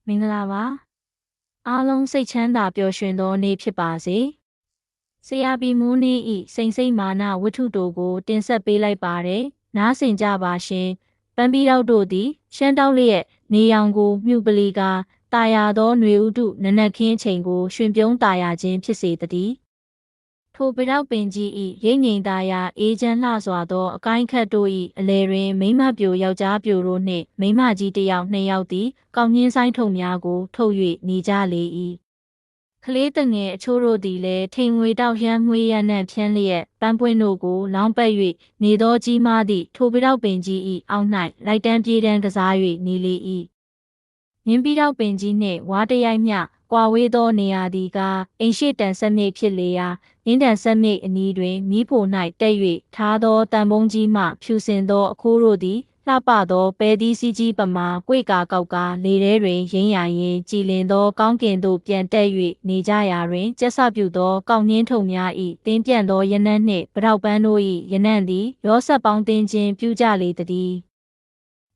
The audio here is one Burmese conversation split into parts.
မင်္ဂလာပါအားလုံးစိတ်ချမ်းသာပျော်ရွှင်သောနေ့ဖြစ်ပါစေဆရာပီမိုးနေ့ဤစိန်စိတ်မာနဝတ္ထုတို့ကိုတင်ဆက်ပေးလိုက်ပါတယ်နားဆင်ကြပါရှင်ပန်းပီတော့တို့သည်ရှမ်းတောက်လျက်နေရောင်ကိုမြှုပ်ပလီကာတာယာသောຫນွေဥတုနနက်ခင်းချိန်ကိုရှင်ပြုံးတာယာခြင်းဖြစ်စေတည်းထိုပရောက်ပင်ကြီးဤရိပ်ငိန်သားရာအေးချမ်းလှစွာသောအကိုင်းခတ်တို့၏အလဲတွင်မိမပြိုယောက်ျားပြိုတို့နှင့်မိမကြီးတစ်ယောက်နှစ်ယောက်သည်ကောင်းညင်းဆိုင်ထုံများကိုထုတ်၍နေကြလေ၏ကလေးတငယ်အချို့တို့သည်လည်းထိန်ငွေတောက်ရမ်းမွေးရနှံ့ဖြန်းလျက်ပန်းပွင့်တို့ကိုလောင်းပတ်၍နေသောကြီးမားသည့်ထိုပရောက်ပင်ကြီး၏အောက်၌လိုက်တန်းပြေးတန်းကစား၍နေလေ၏မြင်းပရောက်ပင်ကြီးနှင့်ဝါတရိုက်မျှကွာဝေးသောနေရာသည်ကအိမ်ရှိတန်ဆက်မြိတ်ဖြစ်လေရာရင်းတန်ဆက်မြိတ်အနီးတွင်မီးဖို၌တက်၍ထားသောတန်ပုံးကြီးမှဖြူစင်သောအခိုးတို့သည်လှပသောပဲသီးစီးကြီးပမာကွေကာကောက်ကာလေထဲတွင်ရင်းရရင်ကြည်လင်သောကောင်းကင်သို့ပြန်တက်၍နေကြရာတွင်ကျက်ဆပြုသောကောက်နှင်းထုံများ၏တင်းပြန့်သောရနံ့နှင့်ပထောက်ပန်းတို့၏ရနံ့သည်ရောဆက်ပေါင်းတင်းခြင်းပြုကြလေသည်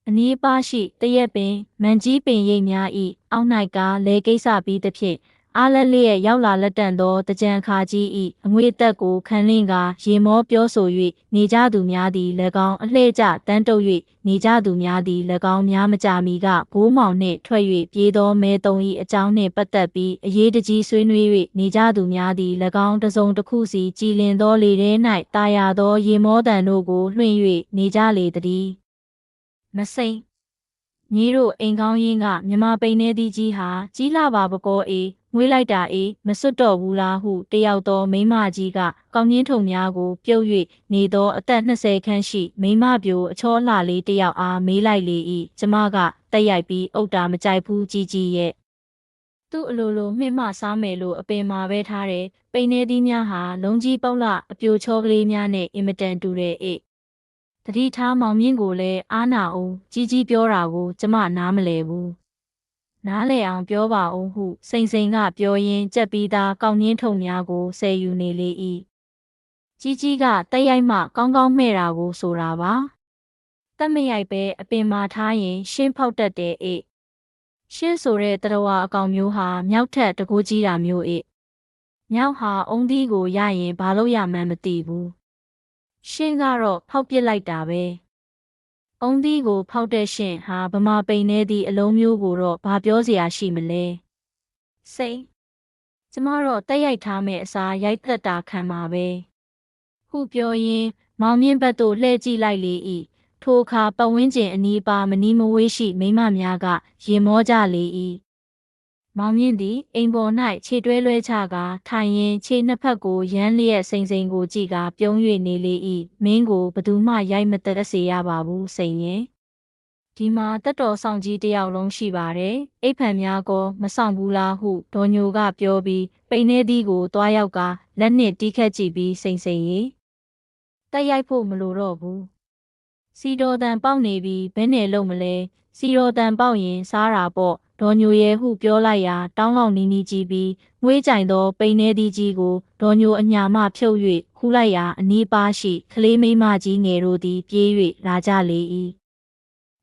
အနီးပါရှိတရက်ပင်မန်ကြီးပင်ရိပ်များ၏အောက်၌ကလဲကိစ္စပြီးသဖြင့်အားလက်လျက်ရောက်လာလက်တန်သောတကြံခါကြီး၏အငွေ့သက်ကိုခံလင့်ကရေမောပြောဆို၍နေကြသူများသည်၎င်းအလှဲ့ကျတန်းတုပ်၍နေကြသူများသည်၎င်းများမကြမီကဘိုးမောင်နှင့်ထွက်၍ပြေးသောမဲသုံး၏အကြောင်းနှင့်ပတ်သက်ပြီးအရေးတကြီးဆွေးနွေး၍နေကြသူများသည်၎င်းတစုံတစ်ခုစီကြည်လင်သောလေထဲ၌တာယာသောရေမောတန်တို့ကိုလွှင့်၍နေကြလေသည်မစိမ့်ညီတို့အိမ်ကောင်းရင်းကမြမပိန်နေသည်ကြီးဟာကြီးလာပါပကောအေးငွေးလိုက်တာအေးမစွတ်တော့ဘူးလားဟုတယောက်သောမိန်းမကြီးကကောင်းရင်းထုံများကိုပြုတ်၍နေသောအသက်20ခန့်ရှိမိန်းမပြိုအချောလှလေးတယောက်အားမေးလိုက်လေ၏ကျမကတက်ရိုက်ပြီးအုတ်တာမကြိုက်ဘူးကြီးရဲ့သူ့အလိုလိုမှင့်မစားမယ်လို့အပင်မှာပဲထားတယ်ပိန်နေသည်များဟာလုံးကြီးပေါက်လအပြိုချောကလေးများနဲ့အင်မတန်တူတယ်အေးတတိထားမောင်မြင့်ကိုလည်းအားနာအောင်ကြီးပြောတာကိုကျမနားမလဲဘူးနားလေအောင်ပြောပါဦးဟုစိန်စိန်ကပြောရင်းကြက်ပြီးသားကောင်းရင်းထုံများကိုဆယ်ယူနေလေ၏ကြီးကတက်ရိုက်မှကောင်းကောင်းမှဲ့တာကိုဆိုတာပါတက်မရိုက်ပဲအပင်မှာထားရင်ရှင်းဖောက်တတ်တယ်အေးရှင်းဆိုတဲ့တရဝအကောင်မျိုးဟာမြောက်ထက်တကိုးကြီးတာမျိုးအေးမြောက်ဟာအုံသီးကိုရရင်ဘာလို့ရမှန်းမသိဘူးရှင်းကတော့ဖောက်ပစ်လိုက်တာပဲအုံသီးကိုဖောက်တဲ့ရှင်ဟာဗမာပိန်နေသည့်အလုံးမျိုးကိုတော့ဘာပြောစရာရှိမလဲစိတ်ကျမတော့တက်ရိုက်ထားမဲ့အစားရိုက်သက်တာခံပါပဲဟုပြောရင်းမောင်မြင့်ဘက်သို့လှည့်ကြည့်လိုက်လေ၏ထိုအခါပတ်ဝန်းကျင်အနီးပါမနီးမဝေးရှိမိန်းမများကရင်မောကြလေ၏မောင်မြင့်သည်အိမ်ပေါ်၌ခြေတွဲလွဲချကာထိုင်ရင်းခြေနှစ်ဖက်ကိုရမ်းလျက်စိန်စိန်ကိုကြည့်ကာပြုံး၍နေလေ၏မင်းကိုဘသူမှရိုက်မသက်စေရပါဘူးစိန်ရင်ဒီမှာတက်တော်ဆောင်ကြီးတယောက်လုံးရှိပါတယ်အိပ်ဖန်များကောမဆောင်ဘူးလားဟုဒေါ်ညိုကပြောပြီးပိန်နေသည်ကိုတွားရောက်ကလက်နှင့်တီးခတ်ကြည့်ပြီးစိန်စိန်ရေတက်ရိုက်ဖို့မလိုတော့ဘူးစီတော်တန်ပေါက်နေပြီးဘယ်နဲ့လုံးမလဲစီတော်တန်ပေါက်ရင်စားတာပေါ့ဒေါ်ညိုရဲ့ဟုပြောလိုက်ရာတောင်းလောင်နီးနီးကြည့်ပြီးငွေးကြိုင်သောပိန်နေသည်ကြီးကိုဒေါ်ညိုအညာမှဖြုတ်၍ခူးလိုက်ရာအနီးပါရှိကလေးမိန်းမကြီးငယ်တို့သည်ပြေး၍လာကြလေ၏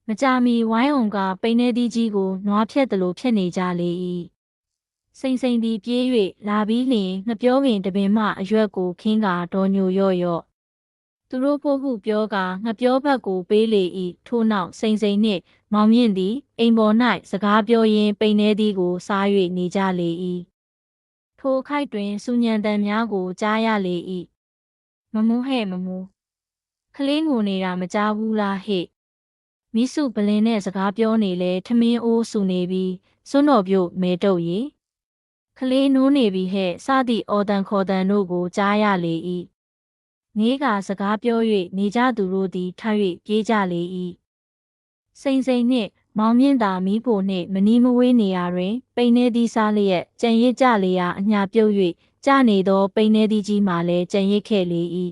မကြာမီဝိုင်းအောင်ကပိန်နေသည်ကြီးကိုနွားဖြက်သလိုဖြက်နေကြလေ၏စိန်စိန်သည်ပြေး၍လာပြီးလျင်ငပြောပင်တပင်မှအရွက်ကိုခင်းကာဒေါ်ညိုရော့သူတို့ဖို့ဟုပြောကာငပြောဘက်ကိုပေးလေ၏ထို့နောက်စိန်စိန်နှင့်မောင်မြင့်သည်အိမ်ပေါ်၌စကားပြောရင်းပိန်နေသည်ကိုစား၍နေကြလေ၏ထိုခိုက်တွင်စူညံတန်များကိုကြားရလေ၏မမူးဟဲ့မမူးကလေးငိုနေတာမကြားဘူးလားဟဲ့မိစုပလင်းနဲ့စကားပြောနေလဲထမင်းအိုးဆူနေပြီးစွန်းတော်ပြုတ်မဲတုပ်ရီကလေးနိုးနေပြီဟဲ့စသည့်အော်တန်ခေါ်တန်တို့ကိုကြားရလေ၏ငေးကစကားပြော၍နေကြသူတို့သည်ထ၍ပြေးကြလေ၏စိန်စိန်နှင့်မောင်မြင့်သာမီးဖိုနှင့်မနီးမဝေးနေရာတွင်ပိန်နေသည်စားလျက်ကြံရစ်ကြလေရာအညာပြုတ်၍ကြနေသောပိန်နေသည်ကြီးမှလည်းကြံရစ်ခဲ့လေ၏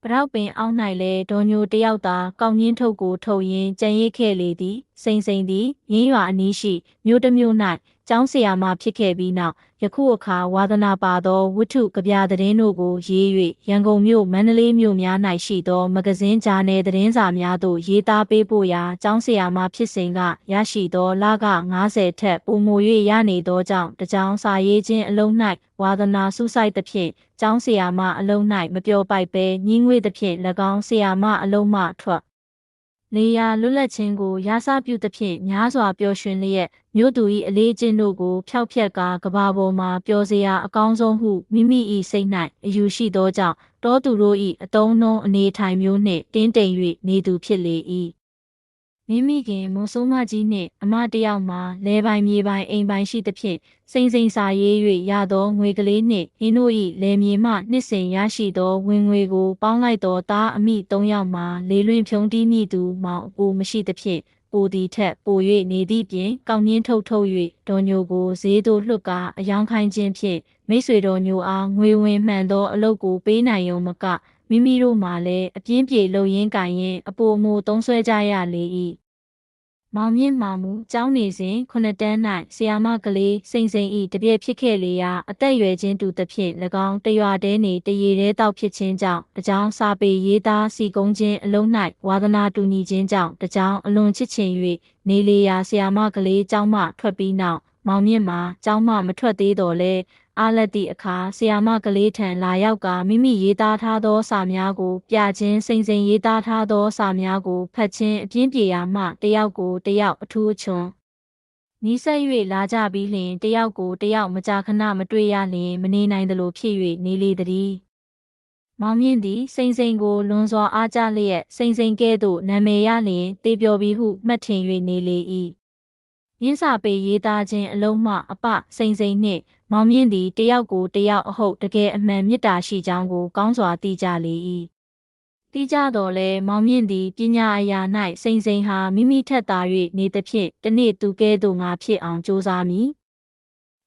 ပရောက်ပင်အောက်၌လည်းဒေါ်ညိုတယောက်သာကောင်းရင်းထုတ်ကိုထုတ်ရင်းကြံရစ်ခဲ့လေသည်စိန်စိန်သည်ရင်းရွာအနီးရှိမြို့တစ်မြို့၌ ကျောင်းဆရာမဖြစ်ခဲ့ပြီးနောက်ယခုအခါဝါသနာပါသောဝတ္ထုကဗျာသတင်းတို့ကိုရေး၍ရန်ကုန်မြို့မန္တလေးမြို့များ၌ရှိသောမဂဇင်းဂျာနယ်သတင်းစာများသို့ရေးသားပေးပို့ရာကျောင်းဆရာမဖြစ်စဉ်ကရရှိသောလက90ထက်ပိုမို၍ရနေသောကြောင့်တကြောင်စာရေးခြင်းအလုံး၌ဝါသနာစူးစိုက်သဖြင့်ကျောင်းဆရာမအလုံး၌မပျော်ပိုက်ပဲညှင်းငွေ့သဖြင့်၎င်းဆရာမအလုံးမှထွက်နေရာလွတ်လပ်ခြင်းကိုရာစပြုသဖြင့်များစွာပျော်ရွှင်လျက်မြို့သူ၏အလေးကျင့်တို့ကိုဖျောက်ဖျက်ကကဘာပေါ်မှာပျော်စရာအကောင်းဆုံးဟုမိမိ၏စိတ်၌အယူရှိသောကြောင့်တောသူတို့၏အတုံးနှုံးအနေထိုင်မျိုးနှင့်တင်းတိမ်၍နေသူဖြစ်လေ၏မိမိခင်မွန်ဆိုးမကြီးနှင့်အမတယောက်မှာလဲပိုင်မြေပိုင်အိမ်ပိုင်ရှိသဖြင့်စိမ့်စိမ့်စာရေး၍ရသောငွေကလေးနှင့်ဟင်းတို့၏လယ်မြေမှနှစ်စဉ်ရရှိသောဝင်ငွေကိုပေါင်းလိုက်သောသားအမိ၃ယောက်မှာလေလွင်ဖြုံးတီးမိသူမောင်အကိုမရှိသဖြင့်ပိုသည်ထက်ပို၍နေသည့်ပြင်ကောင်းနှင်းထုတ်၍ဒေါ်ညိုကိုဈေးသို့လွှတ်ကာအယောင်ခိုင်းခြင်းဖြင့်မိတ်ဆွေတော်ညိုအားငွေဝင်မှန်သောအလုပ်ကိုပေးနိုင်ရုံမကမိမိတို့မှလည်းအပြင်းပြေလှုပ်ရင်းကင်ရင်အပိုမိုသုံးဆွဲကြရလေ၏မောင်မြင့်မာမူကျောင်းနေစဉ်9တန်း၌ဆရာမကလေးစိန်စိန်ဤတပြည့်ဖြစ်ခဲ့လေရာအသက်ရွယ်ချင်းတူသဖြင့်၎င်းတရွာတဲနေတရေတဲတောက်ဖြစ်ခြင်းကြောင့်တကြောင်စာပေရေးသားစီကုံးခြင်းအလုံး၌ဝါသနာတူညီခြင်းကြောင့်တကြောင်အလွန်ချစ်ချင်၍နေလေရာဆရာမကလေးကျောင်းမှထွက်ပြီးနောက်မောင်မြင့်မှာကျောင်းမှမထွက်သေးတော့လဲအားလက်သည့်အခါဆရာမကလေးထံလာရောက်ကမိမိရေးသားထားသောစာများကိုပြခြင်းစိန်စိန်ရေးသားထားသောစာများကိုဖတ်ခြင်းအပြင်းပြေရာမှတယောက်ကိုတယောက်အထူးအချွန်နီးစပ်၍လာကြပြီးလျှင်တယောက်ကိုတယောက်မကြာခဏမတွေ့ရလျှင်မနေနိုင်သလိုဖြစ်၍နေလေသည်မောင်မြင့်သည်စိန်စိန်ကိုလွန်စွာအားကြလျက်စိန်စိန်ကဲ့သို့နာမည်ရလျှင်တေပြော်ပြီးဟုမှတ်ထင်၍နေလေ၏ရင်းစာပေရေးသားခြင်းအလုံးမှအပစိန်စိန်နှင့်မောင်မြင့်သည်တယောက်ကိုတယောက်အဟုတ်တကယ်အမှန်မေတ္တာရှိကြောင်းကိုကောင်းစွာသိကြလေ၏သိကြတော်လဲမောင်မြင့်သည်ပညာအရာ၌စိန်စိန်ဟာမိမိထက်သာ၍နေသဖြင့်တနေ့သူကဲ့သို့ငါဖြစ်အောင်ကြိုးစားမည်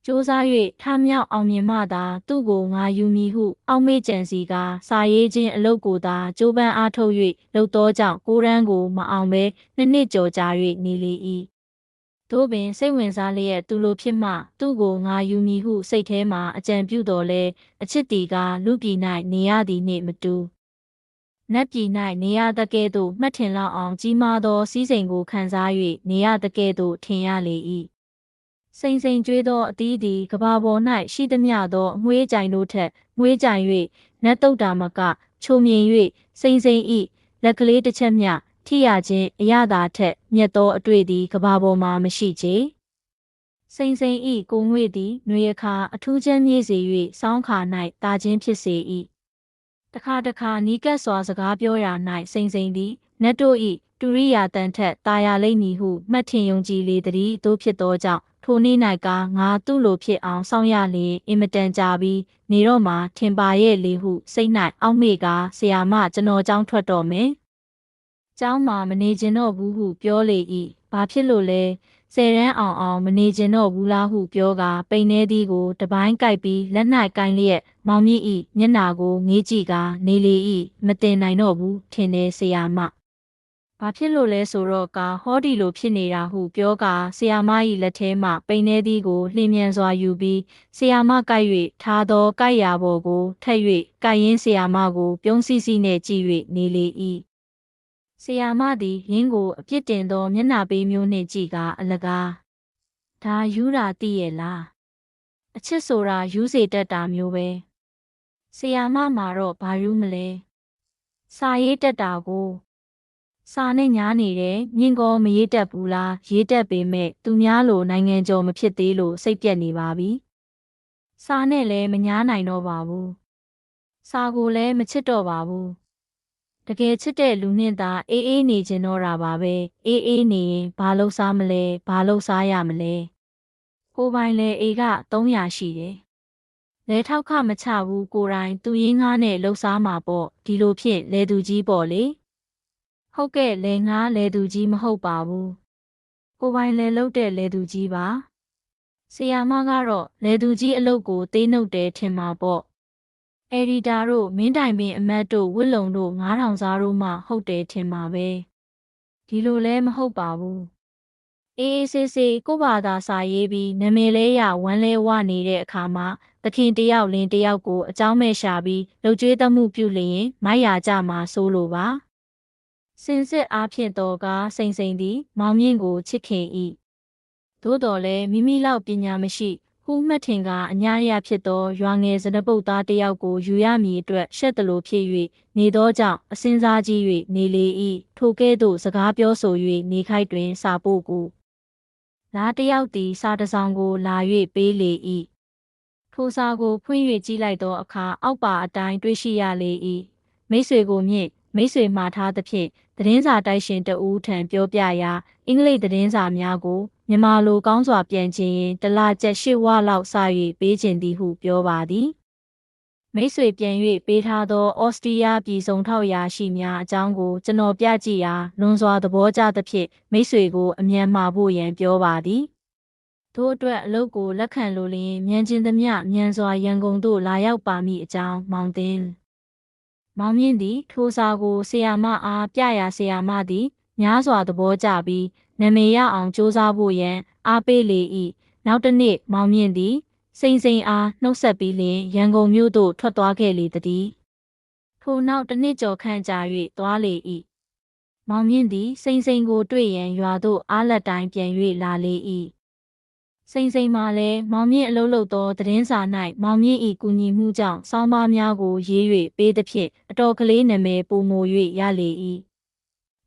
ကြိုးစား၍ထမြောက်အောင်မြင်မှသာသူ့ကိုငါယူမည်ဟုအောက်မေ့ကြံစီကာစာရေးခြင်းအလုပ်ကိုသာကြိုးပမ်းအားထုတ်၍လှုပ်သောကြောင့်ကိုရန်ကိုမအောင်ဘဲနှစ်ကျော်ကြာ၍နေလေ၏သို့ပင်စိတ်ဝင်စားလျက်သူလိုဖြစ်မှသူ့ကိုငါယူမည်ဟုစိတ်ထဲမှအကြံပြုတော်လဲအချစ်တီကလူပြည်၌နေရသည်နှင့်မတူနတ်ပြည်၌နေရသကဲ့သို့မှတ်ထင်လောက်အောင်ကြီးမားသောစည်းစိမ်ကိုခံစား၍နေရသကဲ့သို့ထင်ရလေ၏စိန်စိန်ကျွေးသောအသီးသည်ကဘာပေါ်၌ရှိသမျှသောအငွေးကြိုင်တို့ထက်ငွေးကြိုင်၍နတ်တုတ်တာမကချိုမြင်၍စိန်စိန်၏လက်ကလေးတစ်ချက်မျှထိရခြင်းအရသာထက်မြတ်သောအတွေ့သည်ကဘာပေါ်မှာမရှိချေစိန်စိန်၏ကိုငွေသည်ຫນွေအခါအထူးချမ်းမြေ့စေ၍စောင်းခါ၌တာခြင်းဖြစ်စေ၏တခါတခါနီးကပ်စွာစကားပြောရာ၌စိန်စိန်သည်နတ်တို့၏တူရိယာတန်ထက်တာယာလိမ့်မည်ဟုမှတ်ထင်ယုံကြည်လေသည်သို့ဖြစ်သောကြောင့်ထိုနေ့၌ကငါသူ့လိုဖြစ်အောင်စောင့်ရလျင်အင်မတန်ကြာပြီးနေတော့မှထင်ပါရဲ့လေဟုစိတ်၌အောက်မေ့ကာဆရာမကျွန်တော်ကျောင်းထွက်တော့မယ်ကျောင်းမှာမနေကျင်တော့ဘူးဟုပြောလေ၏ဘာဖြစ်လို့လဲ10 ရန်းအောင်မနေကျင်တော့ဘူးလားဟုပြောကာပိန်နေသည်ကိုတပိုင်းကိုက်ပြီးလက်၌ကိုင်းလျက်မောင်မြင့်၏မျက်နာကိုငေးကြည့်ကာနေလေ၏မတင်နိုင်တော့ဘူးထင်တယ်ဆရာမဘာဖြစ်လို့လဲဆိုတော့ကဟောဒီလိုဖြစ်နေတာဟုပြောကာဆရာမ၏လက်ထဲမှပိန်နေသည်ကိုလျင်မြန်စွာယူပြီးဆရာမကိုက်၍ထားသောကိုက်ရာပေါ်ကိုထက်၍ကိုက်ရင်းဆရာမကိုပြုံးစီစီနှင့်ကြည့်၍နေလေ၏ဆရာမသည်ရင်းကိုအပြစ်တင်သောမျက်နှာပေးမျိုးနှင့်ကြည့်ကာအလကားဒါယူတာသိရဲ့လားအချစ်ဆိုတာယူစေတတ်တာမျိုးပဲဆရာမမှာတော့ဘာယူမလဲစာရေးတတ်တာကိုစာနဲ့ညားနေတယ်မြင်ကောမရေးတတ်ဘူးလားရေးတတ်ပေမဲ့သူများလိုနိုင်ငံကျော်မဖြစ်သေးလို့စိတ်ပြက်နေပါပြီစာနဲ့လည်းမညားနိုင်တော့ပါဘူးစာကိုလည်းမချစ်တော့ပါဘူးတကယ်ချစ်တဲ့လူနဲ့သာအေးနေကျင်တော့တာပါပဲအေးနေရင်ဘာလို့စားမလဲဘာလို့စားရမလဲကိုပိုင်လေအေက300ရှိတယ်လဲထောက်ခမချဘူးကိုတိုင်သူရင်းငါးနဲ့လှုပ်ရှားမှာပေါ့ဒီလိုဖြင့်လဲသူကြီးပေါ့လေဟုတ်ကဲ့လဲငါလဲသူကြီးမဟုတ်ပါဘူးကိုပိုင်လဲလှုပ်တဲ့လဲသူကြီးပါဆရာမကတော့လဲသူကြီးအလုပ်ကိုသေးနှုတ်တယ်ထင်မှာပေါ့အယ်ဒီတာတို့မင်းတိုင်ပင်အမတ်တို့ဝစ်လုံတို့9000စားတို့မှဟုတ်တယ်ထင်မှာပဲဒီလိုလဲမဟုတ်ပါဘူး အေးအေးဆေးဆေးကိုဘာသာစာရေးပြီးနာမည်လဲရဝမ်းလဲဝနေတဲ့အခါမှာသခင်တယောက်လင်တယောက်ကိုအကြောင်းမဲ့ရှာပြီးလှုပ်ကြွေးတမှုပြုလျင်မိုက်ရာကြမှာဆိုလိုပါစင်စစ်အားဖြင့်တော့ကစိန်စိန်သည်မောင်မြင့်ကိုချစ်ခင်၏သို့တော်လည်းမိမိလောက်ပညာမရှိဟုမှတ်ထင်ကအညာရဖြစ်သောရွာငယ်စနပုတ်သားတယောက်ကိုယူရမည်အတွက်ရှက်တလို့ဖြစ်၍နေသောကြောင့်အစင်းစားကြီး၍နေလေ၏ထိုကဲ့သို့စကားပြောဆို၍နေခိုက်တွင်စာပို့ကိုလားတယောက်သည်စာတစ်စောင်ကိုလာ၍ပေးလေ၏ထိုစာကိုဖွင့်၍ကြည့်လိုက်သောအခါအောက်ပါအတိုင်းတွေ့ရှိရလေ၏မိတ်ဆွေကိုမြင့်မိတ်ဆွေမှာထားသဖြင့်သတင်းစာတိုက်ရှင်တဦးထံပြောပြရာအင်္ဂလိပ်သတင်းစာများကိုမြန်မာလိုကောင်းစွာပြန်ခြင်းရင်တစ်လကျပ်8ဝလောက်စ၍ပေးခြင်းသည်ဟုပြောပါသည်မိတ်ဆွေပြန်၍ပေးထားသောဩစတြီးယားပြည်စုံထောက်ရာရှိများအကြောင်းကိုကျွန်တော်ပြကြည့်ရာလွန်စွာသဘောကျသဖြင့်မိတ်ဆွေကိုအမြန်မှာဖို့ရန်ပြောပါသည်ထို့အတွက်အလုပ်ကိုလက်ခံလိုလျင်မြန်ကျင်သမျှမြန်စွာရန်ကုန်သို့လာရောက်ပါမည်အကြောင်းမောင်သင်းမောင်မြင့်သည်ထိုစာကိုဆရာမအားပြရာဆရာမသည်များစွာသဘောကျပြီးနာမည်ရအောင်စ조사ဖို့ရန်အားပေးလေ၏နောက်တစ်နေ့မောင်မြင့်သည်စိန်စိန်အားနှုတ်ဆက်ပြီးလျင်ရန်ကုန်မြို့သို့ထွက်သွားခဲ့လေသည်ထိုနောက်တစ်နှစ်ကျော်ခန့်ကြာ၍သွားလေ၏မောင်မြင့်သည်စိန်စိန်ကိုတွေ့ရန်ရွာသို့အားလက်တိုင်းပြန်၍လာလေ၏စိန်စိန်မှလည်းမောင်မြင့်အလုပ်လုပ်သောသတင်းစာ၌မောင်မြင့်၏ကူညီမှုကြောင့်စောင်းပါးများကိုရေး၍ပေးသဖြင့်အတော်ကလေးနာမည်ပိုမို၍ရလေ၏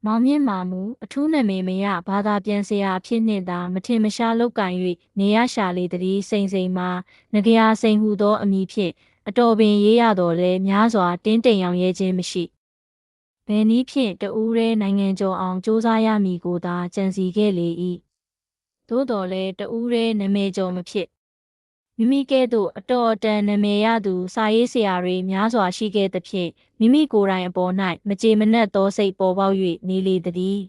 မောင်မြင့်မှာမူအထူးနာမည်မရဘာသာပြန်ဆရာအဖြစ်နှင့်သာမထင်မရှားလောက်ကင်၍နေရရှာလေသည်စိန်စိန်မှာငကရာစိန်ဟုသောအမည်ဖြင့်အတော်ပင်ရေးရတော်လဲများစွာတင်းတိမ်အောင်ရဲခြင်းမရှိဘယ်နည်းဖြင့်တဦးရဲနိုင်ငံကျော်အောင်စ조사ရမည်ကိုသာကြံစီခဲ့လေ၏သို့တော်လည်းတဦးရဲနာမည်ကျော်မဖြစ်မိမိကဲ့သို့အတော်အတန်နာမည်ရသူစာရေးဆရာတွေများစွာရှိခဲ့သဖြင့်မိမိကိုယ်တိုင်အပေါ်၌မကြေမနက်သောစိတ်ပေါ်ပေါက်၍နေလေသည်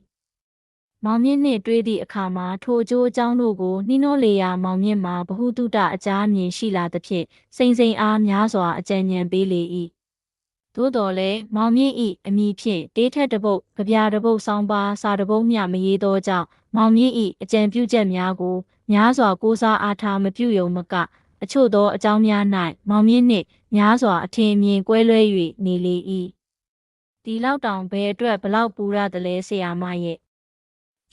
မောင်မြင့်နှင့်တွေ့သည့်အခါမှာထိုအကျိုးအကြောင်းတို့ကိုနှီးနှောလေရာမောင်မြင့်မှာဘ ഹു တုတအကြားအမြင်ရှိလာသဖြင့်စိန်စိန်အားများစွာအကြံဉာဏ်ပေးလေ၏သို့တော်လည်းမောင်မြင့်၏အမိဖြင့်တေးထက်တစ်ပုတ်ကြပြတစ်ပုတ်ဆောင်းပါစာတစ်ပုတ်မျှမရေးသောကြောင့်မောင်မြင့်၏အကြံပြုချက်များကိုများစွာကိုးစားအားထားမပြုယုံမကအချို့သောအကြောင်းများ၌မောင်မြင့်နှင့်များစွာအထင်အမြင်ကွဲလွဲ၍နေလေ၏ဒီလောက်တောင်ဘယ်အတွက်ဘလောက်ပူရသလဲဆရာမရဲ့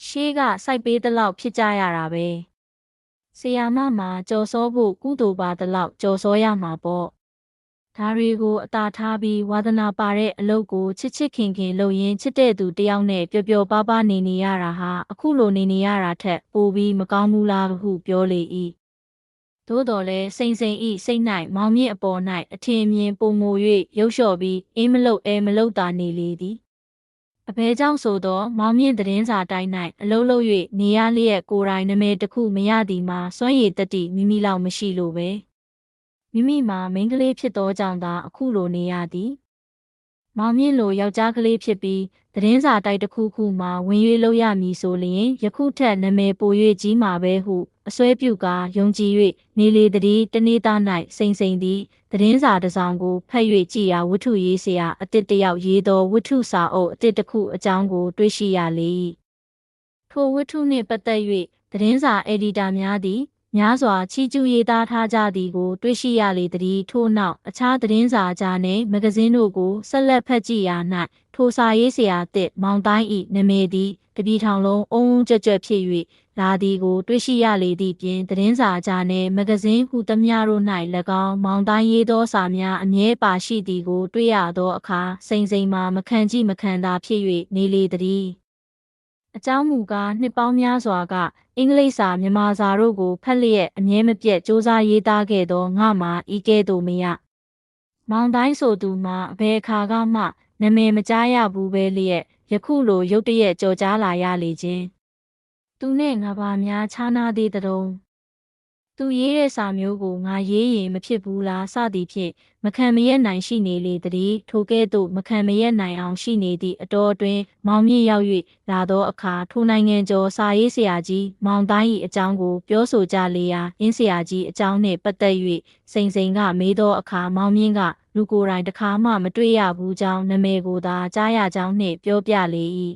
ရှေးကစိုက်ပေးသလောက်ဖြစ်ကြရတာပဲဆရာမမှာကြော်စောဖို့ကုသိုလ်ပါသလောက်ကြော်စောရမှာပေါ့ဒါတွေကိုအသာထားပြီးဝါသနာပါတဲ့အလုပ်ကိုချစ်ချစ်ခင်ခင်လုပ်ရင်းချစ်တဲ့သူတယောက်နဲ့ပျော်ပျော်ပါးပါးနေရတာဟာအခုလိုနေရတာထက်ပိုပြီးမကောင်းဘူးလားဟုပြောလေ၏သို့တော်လည်းစိန်စိန်ဤစိတ်၌မောင်မြင့်အပေါ်၌အထင်အမြင်ပုံမို၍ရုပ်လျှော့ပြီးအေးမလုတ်အဲမလုတ်သာနေလေသည်အဘဲကြောင့်ဆိုသောမောင်မြင့်သတင်းစာတိုင်း၌အလုံးလုံး၍နေရလျက်ကိုယ်တိုင်နာမည်တစ်ခုမရသည်မှာစွမ်းရည်တတိမိမိလောက်မရှိလို့ပဲမိမိမှာမိန်းကလေးဖြစ်သောကြောင့်သာအခုလိုနေရသည်မောင်မြင့်လိုယောက်ျားကလေးဖြစ်ပြီးသတင်းစာတိုက်တစ်ခုခုမှာဝင်၍လုပ်ရမည်ဆိုလျင်ယခုထက်နာမည်ပို၍ကြီးမှာပဲဟုအစွဲပြုကာယုံကြည်၍နေလေသည်တနေ့သား၌စိန်စိန်သည်သတင်းစာတစ်စောင်ကိုဖတ်၍ကြည်ရာဝတ္ထုရေးဆရာအတစ်တယောက်ရေးသောဝတ္ထုစာအုပ်အတစ်တစ်ခုအကြောင်းကိုတွေ့ရှိရလေ၏ထိုဝတ္ထုနှင့်ပတ်သက်၍သတင်းစာအယ်ဒီတာများသည်များစွာချီးကျူးရေးသားထားကြသည်ကိုတွေ့ရှိရလေသည်ထို့နောက်အခြားသတင်းစာကြားနှင့်မဂဇင်းတို့ကိုဆက်လက်ဖတ်ကြည့်ရာ၌ထိုစာရေးဆရာတစ်မောင်တိုင်း၏နာမည်သည်တပြည်ထောင်လုံးအုံးကြွကြွဖြစ်၍လာသည်ကိုတွေ့ရှိရလေသည့်ပြင်သတင်းစာကြားနှင့်မဂဇင်းဟုသမျှတို့၌၎င်းမောင်တိုင်းရေးသောစာများအမြဲပါရှိသည်ကိုတွေ့ရသောအခါစိန်စိန်မှာမခံကြည့်မခံသာဖြစ်၍နေလေသည်အကြောင်းမူကားနှစ်ပေါင်းများစွာကအင်္ဂလိပ်စာမြန်မာစာတို့ကိုဖတ်လျက်အမြဲမပြတ်စ조사ရေးသားခဲ့သောငါမှာဤကဲ့သို့မရမောင်တိုင်းဆိုသူမှာအဘယ်အခါကမှနာမည်မကြားရဘူးပဲလျက်ယခုလိုရုတ်တရက်ကြော်ကြားလာရလေခြင်းသူနဲ့ငါဘာများခြားနာသေးသတုံးသူရေးတဲ့စာမျိုးကိုငါရေးရင်မဖြစ်ဘူးလားစသည်ဖြင့်မခံမရက်နိုင်ရှိနေလေသည်ထိုကဲ့သို့မခံမရက်နိုင်အောင်ရှိနေသည့်အတော်အတွင်းမောင်မြင့်ရောက်၍လာသောအခါထိုနိုင်ငံကျော်စာရေးဆရာကြီးမောင်တိုင်း၏အကြောင်းကိုပြောဆိုကြလေရာအင်းဆရာကြီးအကြောင်းနှင့်ပတ်သက်၍စိန်စိန်ကမေးသောအခါမောင်မြင့်ကလူကိုယ်တိုင်တစ်ခါမှမတွေ့ရဘူးကြောင်းနာမည်ကိုသာကြားရကြောင်းနှင့်ပြောပြလေ၏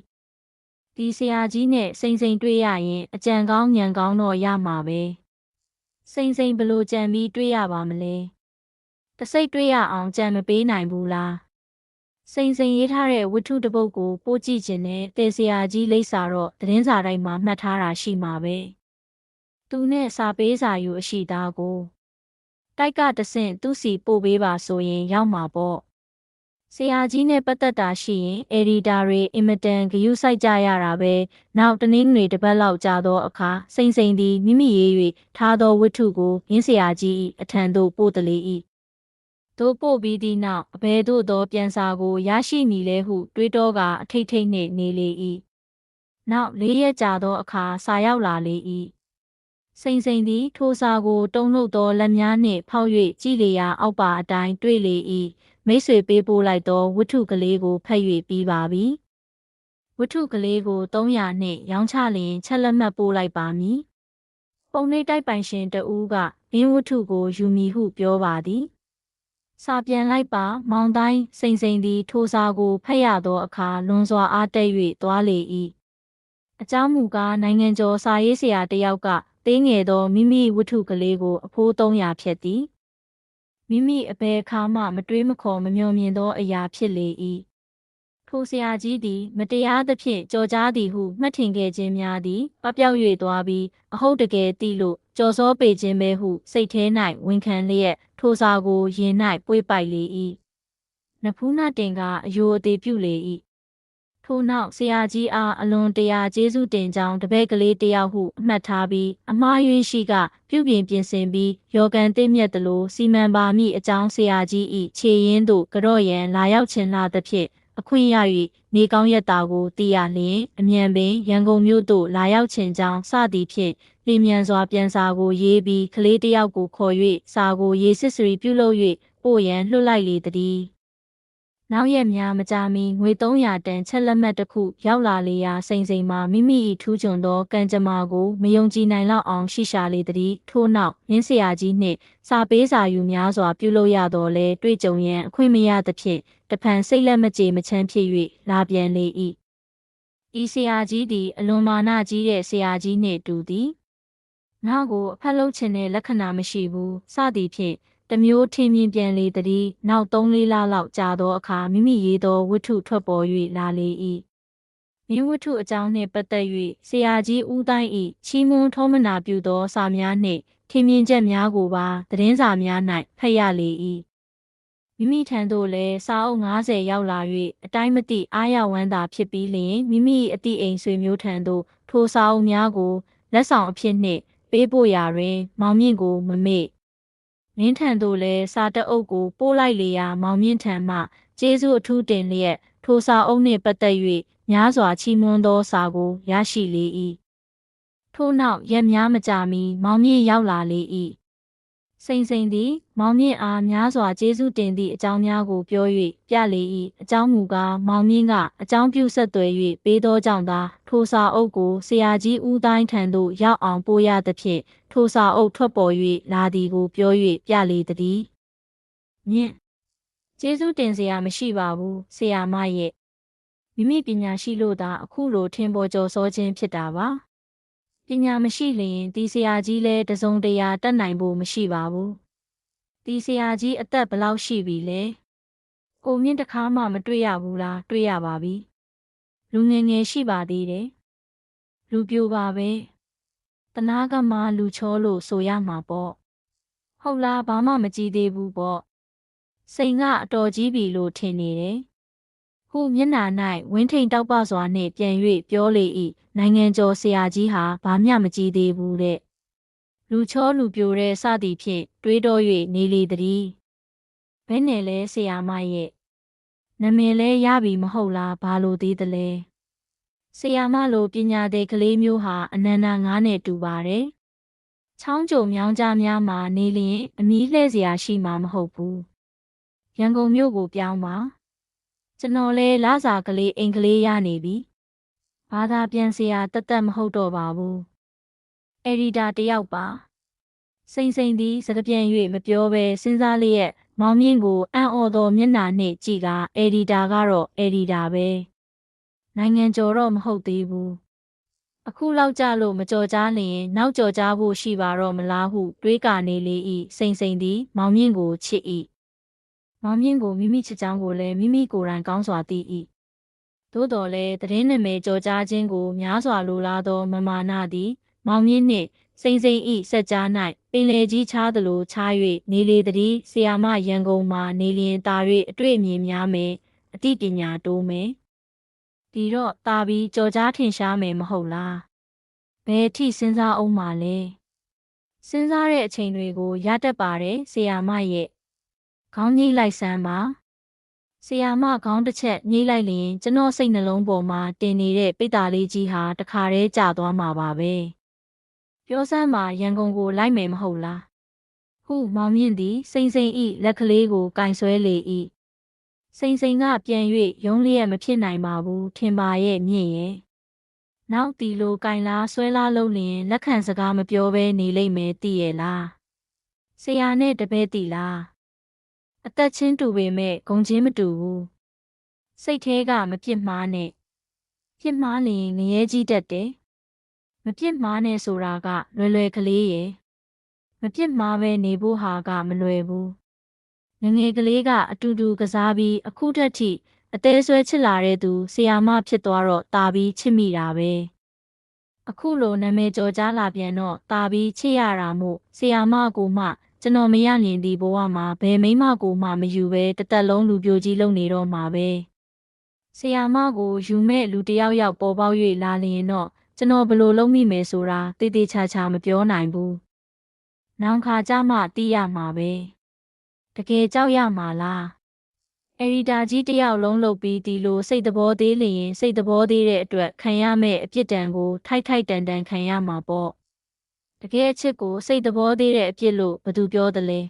ဒီဆရာကြီးနဲ့စိန်စိန်တွေ့ရရင်အကြံကောင်းဉာဏ်ကောင်းတော့ရမှာပဲစိန်စိန်ဘလို့ကြံပြီးတွေ့ရပါမလဲတစိတ်တွေ့ရအောင်ကြံမပေးနိုင်ဘူးလားစိန်စိန်ရေးထားတဲ့ဝတ္ထုတစ်ပုဒ်ကိုပို့ကြည့်ခြင်းနဲ့တေဆရာကြီးလိပ်စာတော့သတင်းစာတိုင်းမှာမှတ်ထားတာရှိမှာပဲသူနဲ့စာပေးစာယူအရှိသားကိုတိုက်ကတဆင့်သူ့စီပို့ပေးပါဆိုရင်ရောက်မှာပေါ့ဆရာကြီးနဲ့ပတ်သက်တာရှိရင်အယ်ဒီတာတွေအင်မတန်ဂရုစိုက်ကြရတာပဲနောက်တနည်းနွေတစ်ပတ်လောက်ကြာသောအခါစိန်စိန်သည်မိမိရေး၍ထားသောဝတ္ထုကိုရင်းဆရာကြီး၏အထံသို့ပို့တလေ၏တို့ပို့ပြီးသည့်နောက်အဘယ်သို့သောပြန်စာကိုရရှိမည်လဲဟုတွေးတောကအထိတ်ထိတ်နှင့်နေလေ၏နောက်၄ရက်ကြာသောအခါစာရောက်လာလေ၏စိန်စိန်သည်ထိုစာကိုတုံ့လှုပ်သောလက်များနှင့်ဖောက်၍ကြည်လျာအောက်ပါအတိုင်းတွေ့လေ၏မိတ်ဆွေပေးပို့လိုက်သောဝတ္ထုကလေးကိုဖတ်၍ပြီးပါပြီဝတ္ထုကလေးကို300နှင့်ရောင်းချလျင်ချက်လက်မှတ်ပို့လိုက်ပါမည်ပုံနှိပ်တိုက်ပိုင်ရှင်တဦးကဘင်းဝတ္ထုကိုယူမည်ဟုပြောပါသည်စာပြန်လိုက်ပါမောင်တိုင်းစိန်စိန်သည်ထိုစာကိုဖတ်ရသောအခါလွန်စွာအားတက်၍သွားလေ၏အကြောင်းမူကားနိုင်ငံကျော်စာရေးဆရာတယောက်ကသေးငယ်သောမိမိဝတ္ထုကလေးကိုအဖိုး300ဖြတ်သည်မိမိအဘယ်အခါမှမတွေးမခေါ်မမျှော်မြင်သောအရာဖြစ်လေ၏ထိုဆရာကြီးသည်မတရားသဖြင့်ကြော်ကြားသည်ဟုမှတ်ထင်ခဲ့ခြင်းများသည်ပပျောက်၍သွားပြီးအဟုတ်တကယ်သိလို့ကြော်စောပေခြင်းပဲဟုစိတ်ထဲ၌ဝန်ခံလျက်ထိုစာကိုရင်၌ပွေ့ပိုက်လေ၏နဖူးနတင်ကအယိုအသေးပြုလေ၏ထို့နောက်ဆရာကြီးအားအလွန်တရာကျေးဇူးတင်ကြောင်းတပည့်ကလေးတယောက်ဟုအမှတ်ထားပြီးအမှားယွင်းရှိကပြုပြင်ပြင်ဆင်ပြီးယောဂန်သိမြတ်သလိုစီမံပါမိအကြောင်းဆရာကြီး၏ခြေရင်းသို့ကြော့ရန်လာရောက်ခြင်းလာသဖြင့်အခွင့်ရ၍နေကောင်းရက်တာကိုသိရလျင်အမြန်ပင်ရန်ကုန်မြို့သို့လာရောက်ခြင်းကြောင်းစသည်ဖြင့်လျင်မြန်စွာပြန်စာကိုရေးပြီးကလေးတယောက်ကိုခေါ်၍စာကိုရေးစစ်စရီပြုလုပ်၍ပို့ရန်လွှတ်လိုက်လေသည်နောက်ရက်များမကြာမီငွေ300တန်ချက်လက်မှတ်တစ်ခုရောက်လာလေရာစိန်စိန်မှာမိမိ၏ထူးချွန်သောကံကြမ္မာကိုမယုံကြည်နိုင်လောက်အောင်ရှိရှာလေသည်ထို့နောက်ရင်းဆရာကြီးနှင့်စာပေးစာယူများစွာပြုလုပ်ရတော့လဲတွေ့ကြုံရန်အခွင့်မရသဖြင့်တဖန်စိတ်လက်မကြေမချမ်းဖြစ်၍လာပြန်လေ၏ဤဆရာကြီးသည်အလွန်မာနကြီးတဲ့ဆရာကြီးနှင့်တူသည်ငါကိုအဖက်လုပ်ခြင်းနဲ့လက္ခဏာမရှိဘူးစသည်ဖြင့်တမျိုးထင်မြင်ပြန်လေသည်နောက်3-4လလောက်ကြာသောအခါမိမိရေးသောဝတ္ထုထွက်ပေါ်၍လာလေ၏မြင်းဝတ္ထုအကြောင်းနှင့်ပတ်သက်၍ဆရာကြီးဦးတိုင်း၏ချီးမွမ်းထောမနာပြုသောစာများနှင့်ထင်မြင်ချက်များကိုပါသတင်းစာများ၌ဖတ်ရလေ၏မိမိထံသို့လည်းစာအုပ်50ရောက်လာ၍အတိုင်းမသိအားရဝမ်းသာဖြစ်ပြီးလျှင်မိမိအတိအိမ်ဆွေမျိုးထံသို့ထိုစာအုပ်များကိုလက်ဆောင်အဖြစ်နှင့်ပေးပို့ရာတွင်မောင်မြင့်ကိုမမေ့မင်းထံသို့လည်းစာတအုပ်ကိုပို့လိုက်လေရာမောင်မြင့်ထံမှကျေးဇူးအထူးတင်လျက်ထိုစာအုပ်နှင့်ပတ်သက်၍များစွာချီးမွမ်းသောစာကိုရရှိလေ၏ထို့နောက်ရက်များမကြာမီမောင်မြင့်ရောက်လာလေ၏စိန်စိန်သည်မောင်မြင့်အားများစွာကျေးဇူးတင်သည့်အကြောင်းများကိုပြော၍ပြလေ၏အကြောင်းမူကားမောင်မြင့်ကအကြောင်းပြုဆက်သွယ်၍ပေးသောကြောင့်သာထိုစာအုပ်ကိုဆရာကြီးဦးတိုင်းထံသို့ရောက်အောင်ပို့ရသဖြင့်ထိုစာအုပ်ထွက်ပေါ်၍လာသည်ကိုပြော၍ပြလေသည်မြင့်ကျေးဇူးတင်စရာမရှိပါဘူးဆရာမရဲ့မိမိပညာရှိလို့သာအခုလိုထင်ပေါ်ကျော်စောခြင်းဖြစ်တာပါပညာမရှိလျင်ဒီဆရာကြီးလည်းတစုံတရာတတ်နိုင်ဖို့မရှိပါဘူးဒီဆရာကြီးအသက်ဘယ်လောက်ရှိပြီလဲကိုမြင့်တခါမှမတွေ့ရဘူးလားတွေ့ရပါပြီလူငယ်ငယ်ရှိပါသေးတယ်လူပြိုပါပဲတနာကမှလူချောလို့ဆိုရမှာပေါ့ဟုတ်လားဘာမှမကြည့်သေးဘူးပေါ့စိန်ကအတော်ကြီးပြီလို့ထင်နေတယ်ခုမျက်နှာ၌ဝင်းထိန်တောက်ပစွာနှင့်ပြန်၍ပြောလေ၏နိုင်ငံကျော်ဆရာကြီးဟာဘာမျှမကြည့်သေးဘူးတဲ့လူချောလူပြိုတဲ့စသည်ဖြင့်တွေးတော၍နေလေသည်ဘယ်နဲ့လဲဆရာမရဲ့နာမည်လဲရပြီမဟုတ်လားဘာလို့သေးသလဲဆရာမလိုပညာသည်ကလေးမျိုးဟာအနန္တငါးနဲ့တူပါတယ်ချောင်းကြုံမြောင်းကြားများမှာနေလျင်အမီးလှဲ့စရာရှိမှာမဟုတ်ဘူးရန်ကုန်မြို့ကိုပြောင်းပါကျွန်တော်လဲလစာကလေးအိမ်ကလေးရနေပြီဘာသာပြန်စရာတသက်မဟုတ်တော့ပါဘူးအက်ဒီတာတယောက်ပါစိန်စိန်သည်စကားပြန်၍မပြောဘဲစဉ်းစားလျက်မောင်မြင့်ကိုအံ့ဩသောမျက်နှာနှင့်ကြည့်ကာအက်ဒီတာကတော့အက်ဒီတာပဲ နိုင်ငံကျော်တော့မဟုတ်သေးဘူးအခုလောက်ကြလို့မကြော်ကြားလျင်နောက်ကြော်ကြားဖို့ရှိပါတော့မလားဟုတွေးကာနေလေ၏စိန်စိန်သည်မောင်မြင့်ကိုချစ်၏မောင်မြင့်ကိုမိမိချစ်ကြောင်းကိုလည်းမိမိကိုယ်တိုင်ကောင်းစွာသိ၏သို့တော်လည်းသတင်းနာမည်ကြော်ကြားခြင်းကိုများစွာလိုလားသောမမာနသည်မောင်မြင့်နှင့်စိန်စိန်၏စက်ကြား၌ပင်လေကြီးချားသလိုချား၍နေလေသည်ဆရာမရန်ကုန်မှာနေလျင်တာ၍အတွေ့အမြင်များမယ်အသိပညာတိုးမယ်ဒီတော့တာပြီးကြော်ကြားထင်ရှားမယ်မဟုတ်လားဘယ်အထိစဉ်းစားအောင်ပါလဲစဉ်းစားတဲ့အချိန်တွေကိုရတတ်ပါတယ်ဆရာမရဲ့ခေါင်းကြီးလိုက်စမ်းပါဆရာမခေါင်းတစ်ချက်ညှိလိုက်လျင်ကျွန်တော်စိတ်နှလုံးပေါ်မှာတင်နေတဲ့ပိတ္တာလေးကြီးဟာတခါတည်းကျသွားမှာပါပဲပြောစမ်းပါရန်ကုန်ကိုလိုက်မယ်မဟုတ်လားဟုမောင်မြင့်သည်စိန်စိန်၏လက်ကလေးကိုကင်ဆွဲလေ၏စိန်စိန်ကပြန်၍ရုံးလျက်မဖြစ်နိုင်ပါဘူးထင်ပါရဲ့မြင့်ရဲ့နောက်တီလိုကင်လားဆွဲလားလုံးလျင်လက်ခံစကားမပြောဘဲနေလိမ့်မယ်သိရဲ့လားဆရာနဲ့တပည့်တီလားအသက်ချင်းတူပေမဲ့ဂုံချင်းမတူဘူးစိတ်ထဲကမပြစ်မှားနဲ့ပြစ်မှားလျင်ငရဲကြီးတတ်တယ်မပြစ်မှားနဲ့ဆိုတာကလွယ်လွယ်ကလေးရဲ့မပြစ်မှားပဲနေဖို့ဟာကမလွယ်ဘူးငငယ်ကလေးကအတူတူကစားပြီးအခုထက်ထိအသေးဆွဲချစ်လာတဲ့သူဆရာမဖြစ်သွားတော့တာပြီးချစ်မိတာပဲအခုလိုနာမည်ကျော်ကြားလာပြန်တော့တာပြီးချစ်ရတာမို့ဆရာမကိုမှကျွန်တော်မရမြင်ဒီဘဝမှာဘယ်မိမကိုမှမယူပဲတသက်လုံးလူပြိုကြီးလုံနေတော့မှာပဲဆရာမကိုယူမဲ့လူတယောက်ယောက်ပေါ်ပေါက်၍လာလျင်တော့ကျွန်တော်ဘလို့လုံးမိမယ်ဆိုတာတေးသေးချာချာမပြောနိုင်ဘူးနောင်ခါကြမှသိရမှာပဲတကယ်ကြောက်ရမှာလားအရီတာကြီးတယောက်လုံးလုပ်ပြီးဒီလိုစိတ်သဘောသေးလျင်စိတ်သဘောသေးတဲ့အတွက်ခံရမယ့်အပြစ်ဒဏ်ကိုထိုက်ထိုက်တန်တန်ခံရမှာပေါ့တကယ်အချစ်ကိုစိတ်သဘောသေးတဲ့အပြစ်လို့ဘသူပြောသလဲ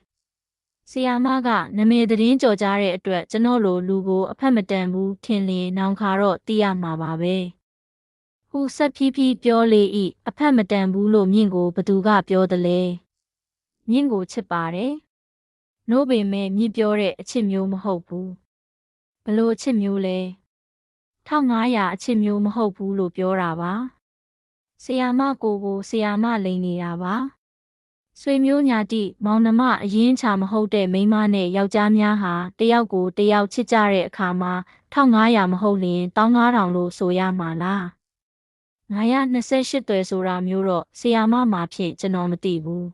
ဆရာမကနာမည်သတင်းကြော်ကြားတဲ့အတွက်ကျွန်တော်လိုလူကိုအဖက်မတန်ဘူးထင်လျင်နောင်ခါတော့သိရမှာပါပဲဟူဆက်ဖြည်းဖြည်းပြောလေ၏အဖက်မတန်ဘူးလို့မြင့်ကိုဘသူကပြောသလဲမြင့်ကိုချစ်ပါတယ်နို့ပေမဲ့မြင့်ပြောတဲ့အချစ်မျိုးမဟုတ်ဘူးဘလို့အချစ်မျိုးလဲ1500အချစ်မျိုးမဟုတ်ဘူးလို့ပြောတာပါဆရာမကိုဆရာမလိန်နေတာပါဆွေမျိုးညာတိမောင်နှမအရင်ချာမဟုတ်တဲ့မိန်းမနဲ့ယောက်ျားများဟာတယောက်ကိုတယောက်ချစ်ကြတဲ့အခါမှာ1500မဟုတ်လျင်15000လို့ဆိုရမှာလား928သွယ်ဆိုတာမျိုးတော့ဆရာမမှာဖြင့်ကျွန်တော်မသိဘူး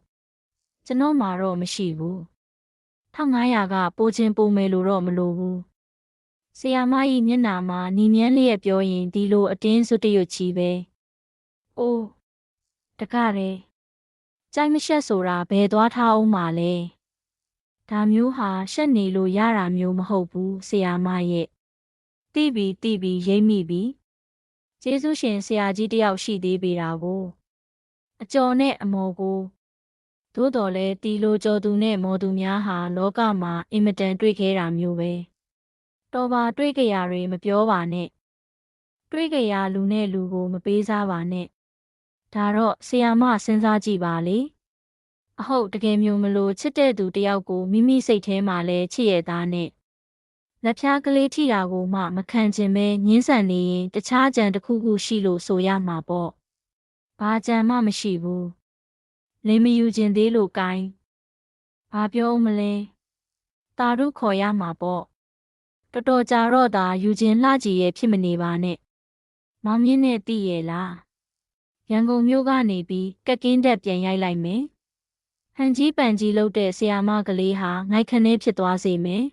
ကျွန်တော်မှာတော့မရှိဘူး1500ကပိုချင်းပိုမယ်လို့တော့မလိုဘူးဆရာမကြီးမျက်နှာမှာနီမြန်းလျက်ပြောရင်ဒီလိုအတင်းစွတ်တရွတ်ချီပဲအိုးတကားတယ်ကြိုက်မရှက်ဆိုတာဘယ်သွားထားအောင်ပါလဲဒါမျိုးဟာရှက်နေလို့ရတာမျိုးမဟုတ်ဘူးဆရာမရဲ့တိပြီးရိပ်မိပြီကျေးဇူးရှင်ဆရာကြီးတယောက်ရှိသေးပေတာကိုအကျော်နဲ့အမော်ကိုသို့တော်လဲတီလိုကြော်သူနဲ့မော်သူများဟာလောကမှာအင်မတန်တွေ့ခဲတာမျိုးပဲတော်ပါတွေ့ကြရတွေမပြောပါနဲ့တွေ့ကြရလူနဲ့လူကိုမပေးစားပါနဲ့ဒါတော့ဆရာမစဉ်းစားကြည့်ပါလေအဟုတ်တကယ်မျိုးမလို့ချစ်တဲ့သူတယောက်ကိုမိမိစိတ်ထဲမှာလဲချစ်ရသားနဲ့လက်ဖြားကလေးထိတာကိုမှမခံချင်ပဲညှင်းဆန်နေရင်တခြားကြံတစ်ခုခုရှိလို့ဆိုရမှာပေါ့ဘာကြံမှမရှိဘူးလင်းမယူခြင်းသေးလို့ကိုင်းဘာပြောမလဲတာတို့ခေါ်ရမှာပေါ့တော်တော်ကြာတော့တာယူခြင်းလှကြည့်ရဲ့ဖြစ်မနေပါနဲ့မောင်မြင့်နဲ့တည်ရဲ့လားရန်ကုန်မြို့ကနေပြီးကက်ကင်းတက်ပြန်ရိုက်လိုက်မယ်ဟန်ကြီးပန်ကြီးလုပ်တဲ့ဆီယာမကလေးဟာငိုက်ခနဲဖြစ်သွားစေမယ်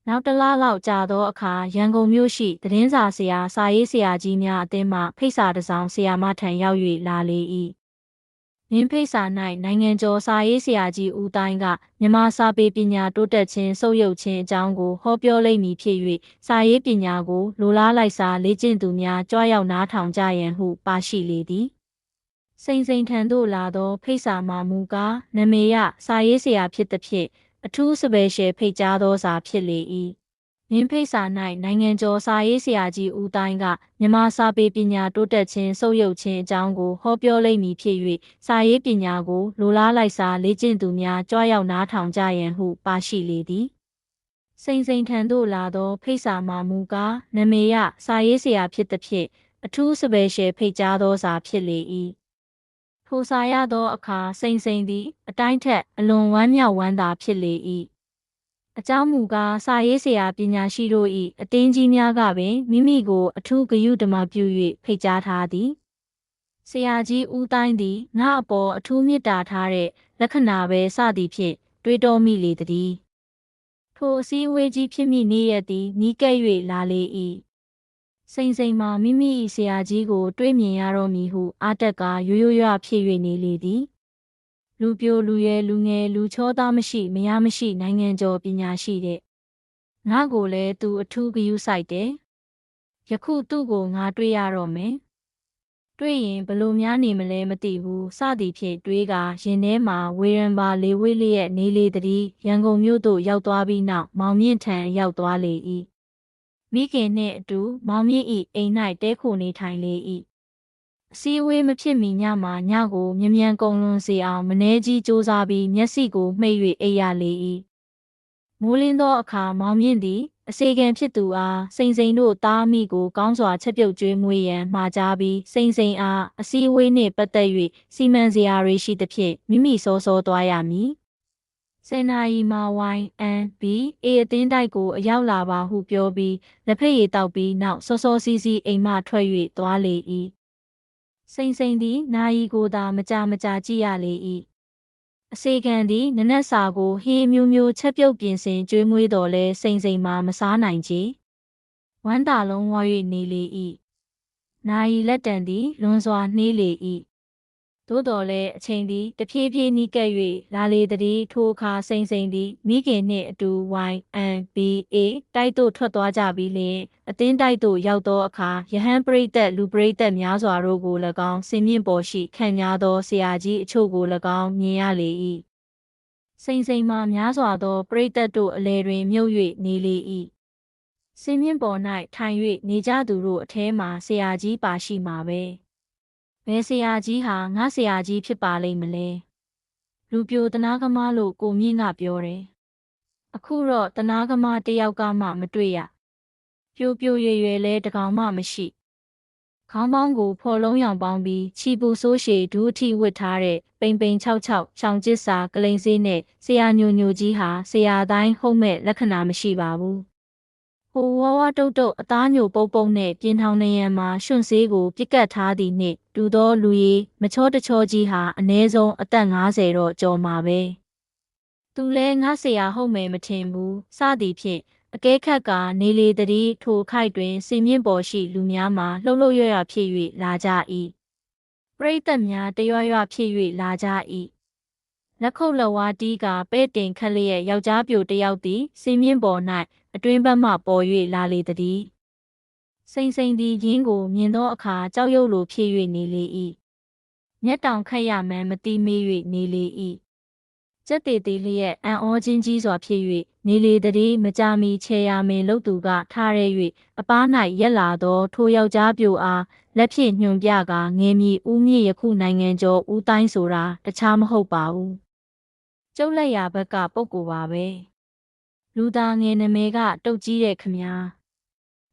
နောက်တစ်လလောက်ကြာသောအခါရန်ကုန်မြို့ရှိသတင်းစာဆရာစာရေးဆရာကြီးများအသင်းမှဖိတ်စာတစ်စောင်ဆရာမထံရောက်၍လာလေ၏မင်းဖိတ်စာ၌နိုင်ငံကျော်စာရေးဆရာကြီးဦးတိုင်းကမြန်မာစာပေပညာတိုးတက်ခြင်းဆုပ်ယုပ်ခြင်းအကြောင်းကိုဟောပြောလိမ့်မည်ဖြစ်၍စာရေးပညာကိုလိုလားလိုက်စာလေ့ကျင့်သူများကြွရောက်နားထောင်ကြရန်ဟုပါရှိလေသည်စိန်စိန်ထံသို့လာသောဖိတ်စာမှာမူကားနမေရစာရေးဆရာဖြစ်သည်ဖြင့်အထူးစပယ်ရှယ်ဖိတ်ကြားသောစာဖြစ်လေ၏မင်းဖိတ်စာ၌နိုင်ငံကျော်စာရေးဆရာကြီးဦးတိုင်းကမြန်မာစာပေပညာတိုးတက်ခြင်းဆုပ်ယုပ်ခြင်းအကြောင်းကိုဟောပြောလိမ့်မည်ဖြစ်၍စာရေးပညာကိုလိုလားလိုက်စာလေ့ကျင့်သူများကြွရောက်နားထောင်ကြရန်ဟုပါရှိလေသည် စိန်စိန်ထံသို့လာသောဖိတ်စာမှာမူကားနမေရစာရေးဆရာဖြစ်သဖြင့်အထူးစပယ်ရှယ်ဖိတ်ကြားသောစာဖြစ်လေ၏ထိုစာရသောအခါစိန်စိန်သည်အတိုင်းထက်အလွန်ဝမ်းမြောက်ဝမ်းသာဖြစ်လေ၏အကြောင်းမူကားစာရေးဆရာပညာရှိတို့၏အတင်းကြီးများကပင်မိမိကိုအထူးဂရုဓမ္မပြု၍ဖိတ်ကြားထားသည်ဆရာကြီးဦးတိုင်းသည်ငါအပေါ်အထူးမေတ္တာထားတဲ့လက္ခဏာပဲစသည်ဖြင့်တွေးတောမိလေသည်ထိုအစည်းအဝေးကြီးဖြစ်မိနေရသည်နီးကပ်၍လာလေ၏စိန်စိန်မှာမိမိ၏ဆရာကြီးကိုတွေ့မြင်ရတော့မည်ဟုအားတက်ကရိုးရိုးရွဖြစ်၍နေလေသည်လူပြိုလူရဲလူငယ်လူချောသားမရှိမယားမရှိနိုင်ငံကျော်ပညာရှိတဲ့ငါကိုလည်းသူအထူးဂရုစိုက်တယ်ယခုသူ့ကိုငါတွေ့ရတော့မယ်တွေ့ရင်ဘလို့များနေမလဲမသိဘူးစသည်ဖြင့်တွေးကရင်ထဲမှာဝေရန်ပါလေဝေးလျက်နေလေသည်ရန်ကုန်မြို့သို့ရောက်သွားပြီးနောက်မောင်မြင့်ထံရောက်သွားလေ၏မိခင်နှင့်အတူမောင်မြင့်၏အိမ်၌တဲခိုနေထိုင်လေ၏အစည်းအဝေးမဖြစ်မီညမှာညကိုမြ мян ကုန်လွန်စေအောင်မနှဲကြီးစူးစားပြီးမျက်စိကိုမှိတ်၍အိပ်ရလေ၏မိုးလင်းသောအခါမောင်မြင့်သည်အစေခံဖြစ်သူအားစိန်စိန်တို့သားမိကိုကောင်းစွာချက်ပြုတ်ကျွေးမွေးရန်မှာကြားပြီးစိန်စိန်အားအစည်းအဝေးနှင့်ပတ်သက်၍စီမံစရာတွေရှိသဖြင့်မိမိစောစောသွားရမည်10 နာရီမှာ YNBA အသင်းတိုက်ကိုအရောက်လာပါဟုပြောပြီးလက်ဖက်ရည်တောက်ပြီးနောက်စောစောစီးစီးအိမ်မှထွက်၍သွားလေ၏စိန်စိန်သည်နာရီကိုသာမကြာကြည့်ရလေ၏အစေခံသည်နနက်စာကိုဟင်းမျိုးမျိုးချက်ပြုတ်ပြင်ဆင်ကျွေးမွေးတော်လဲစိန်စိန်မှာမစားနိုင်ချေဝမ်းသာလုံးဝ၍နေလေ၏နာရီလက်တံသည်လွန်စွာနှေးလေ၏သို့တော်လည်းအချိန်သည်တဖြည်းဖြည်းနီးကပ်၍လာလေသည်ထိုအခါစိန်စိန်သည်မိခင်နှင့်အတူ YNBA တိုက်သို့ထွက်သွားကြပြီးလျှင်အသင်းတိုက်သို့ရောက်သောအခါယဟန်ပရိသတ်လူပရိသတ်များစွာတို့ကို၎င်းစင်မြင့်ပေါ်ရှိခန့်များသောဆရာကြီးအချို့ကို၎င်းမြင်ရလေ၏စိန်စိန်မှာများစွာသောပရိသတ်တို့အလယ်တွင်မြုပ်၍နေလေ၏စင်မြင့်ပေါ်၌ထိုင်၍နေကြသူတို့အထဲမှာဆရာကြီးပါရှိမှာပဲဘယ်ဆရာကြီးဟာငါဆရာကြီးဖြစ်ပါလိမ့်မလဲလူပြိုတနာကမားလို့ကိုမြင့်ကပြောတယ်အခုတော့တနာကမားတယောက်ကမှမတွေ့ရပြိုပြိုရွယ်လဲတကောင်မှမရှိခေါင်းပေါင်းကိုဖော်လုံးရောင်ပေါင်းပြီးချီပူဆိုးရှည်ဒူးအထိဝတ်ထားတဲ့ပိန်ပိန်၆ချောင်ကျစ်စာကလိန်စေးနဲ့ဆရာညိုကြီးဟာဆရာတိုင်းဟုတ်မဲ့လက္ခဏာမရှိပါဘူးဟိုဝါတုတ်အသားညိုပုတ်နဲ့ပြင်ထောင်နေရန်မှာရွှွန့်ဆေးကိုပြစ်ကတ်ထားသည်နှင့်တူသောလူကြီးမချောတချောကြီးဟာအနည်းဆုံးအသက်50တော့ကျော်မှာပဲသူလဲငါဆရာဟုတ်မယ်မထင်ဘူးစသည်ဖြင့်အကဲခတ်ကနေလေသည်ထိုခိုက်တွင်စင်မြင့်ပေါ်ရှိလူများမှာလှုပ်ရွဖြစ်၍လာကြ၏ပရိသတ်များတရွဖြစ်၍လာကြ၏လက်ခုပ်လက်ဝါးတီးကပဲ့တင်ခက်လျက်ယောက်ျားပြိုတယောက်သည်စင်မြင့်ပေါ်၌အတွင်းဘက်မှပေါ်၍လာလေသည်စိန်စိန်သည်ရင်းကိုမြင်သောအခါကြောက်ရွံ့လိုဖြစ်၍နေလေ၏မျက်တောင်ခတ်ရမှန်းမသိမေး၍နေလေ၏ကြက်သေးသေးလျက်အံ့ဩခြင်းကြီးစွာဖြစ်၍နေလေသည်မကြမီခြေရာမင်လုပ်သူကထားရဲ၍အပား၌ရက်လာသောထိုယောက်ျားပြိုအားလက်ဖြင့်ညွှန်ပြကငယ်မီဦးမြင့်ယခုနိုင်ငံကျော်ဦးတိုင်းဆိုတာတခြားမဟုတ်ပါဘူးကျုပ်လက်ရာဘက်ကပုဂ္ဂိုလ်ပါပဲလူသားငယ်နမဲကတုတ်ကြီးတဲ့ခမား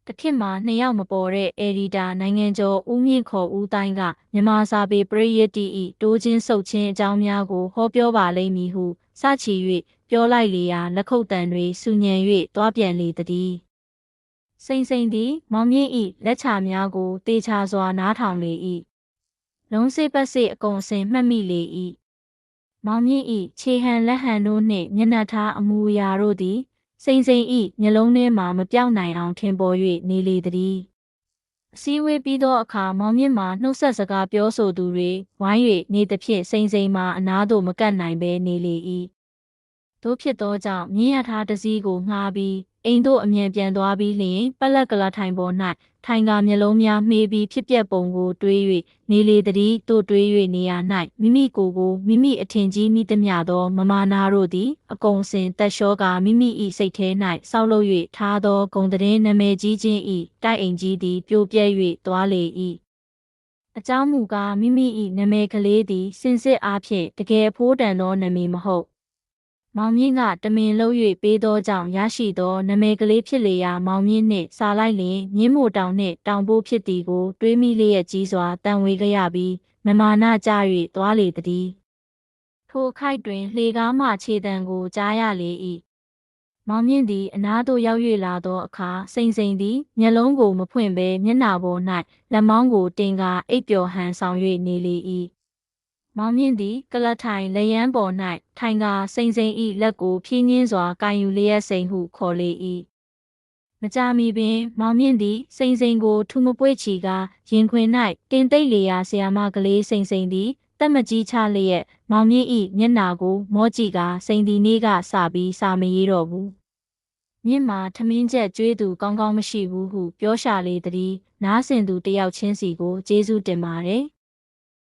တခေတ်မှာ2ယောက်မပေါ်တဲ့အေဒီတာနိုင်ငံကျော်ဦးမြင့်ခေါ်ဦးတိုင်းကမြန်မာစာပေပရိယတ်တီဤတိုးချင်းဆုတ်ချင်းအကြောင်းများကိုဟောပြောပါလိမ့်မည်ဟုစချီ၍ပြောလိုက်လေရာလက်ခုပ်တံတွေစူညံ၍တွားပြန်လေသည်စိန်စိန်သည်မောင်မြင့်ဤလက်ချများကိုတေချာစွာနားထောင်လေ၏လုံးစိပတ်စိအကုန်စင်မှတ်မိလေ၏မောင်မြင့်ဤခြေဟန်လက်ဟန်တို့နှင့်မျက်နှာထားအမူအရာတို့သည်စိန်စိန်ဤမျက်လုံးထဲမှမပြောင်းနိုင်အောင်ထင်ပေါ်၍နေလေသည်အစည်းအဝေးပြီးသောအခါမောင်မြင့်မှာနှုတ်ဆက်စကားပြောဆိုသူတွေဝိုင်း၍နေသဖြင့်စိန်စိန်မှာအနားသို့မကပ်နိုင်ဘဲနေလေ၏သို့ဖြစ်သောကြောင့်မြင်းရထားတစည်းကိုငှားပြီးအိမ်သို့အမြန်ပြန်သွားပြီးလျှင်ပလက်ကလထိုင်ပေါ်၌ထိုင်ကမျက်လုံးများမှေးပြီးဖြစ်ပျက်ပုံကိုတွေး၍နေလေသည်တို့တွေး၍နေရာ၌မိမိကိုယ်မိမိအထင်ကြီးမိသမျှသောမမာနာတို့သည်အကုန်စင်တက်လျှောကမိမိ၏စိတ်ထဲ၌ဆောက်လုပ်၍ထားသောဂုံသတင်းနာမည်ကြီးခြင်း၏တိုက်အိမ်ကြီးသည်ပြိုပြဲ၍သွားလေ၏အကြောင်းမူကားမိမိ၏နာမည်ကလေးသည်စင်စစ်အားဖြင့်တကယ်ဖိုးတန်သောနာမည်မဟုတ် မောင်မြင့်ကတမင်လှုပ်၍ပေးသောကြောင့်ရရှိသောနာမည်ကလေးဖြစ်လေရာမောင်မြင့်နှင့်စာလိုက်လျင်မြင်းမိုတောင်နှင့်တောင်ပိုးဖြစ်သည်ကိုတွေးမိလျက်ကြီးစွာတန်ဝေကြရပြီးမမာနကြ၍သွားလေသည်ထိုခိုက်တွင်လှေကားမှခြေတံကိုကြားရလေ၏မောင်မြင့်သည်အနားသို့ရောက်၍လာသောအခါစိန်စိန်သည်မျက်လုံးကိုမဖွင့်ဘဲမျက်နှာပေါ်၌လက်မောင်းကိုတင်ကာအိပ်ပျော်ဟန်ဆောင်၍နေလေ၏မောင်မြင့်သည်ကလတ်ထိုင်လက်ရန်ပေါ်၌ထိုင်ကာစိန်စိန်၏လက်ကိုဖြည်းညင်းစွာကိုင်ယူလျက်စိန်ဟုခေါ်လေ၏မကြာမီပင်မောင်မြင့်သည်စိန်စိန်ကိုထူမပွေ့ချီကာရင်ခွင်၌တင်သိပ်လေရာဆရာမကလေးစိန်စိန်သည်တက်မကြီးချလျက်မောင်မြင့်၏မျက်နှာကိုမောကြည့်ကာစိန်ဒီနေ့ကစပြီးစာမရေးတော့ဘူးမြင့်မှာထမင်းချက်ကျွေးသူကောင်းကောင်းမရှိဘူးဟုပြောရှာလေသည်နားဆင်သူတယောက်ချင်းစီကိုကျေးဇူးတင်ပါတယ်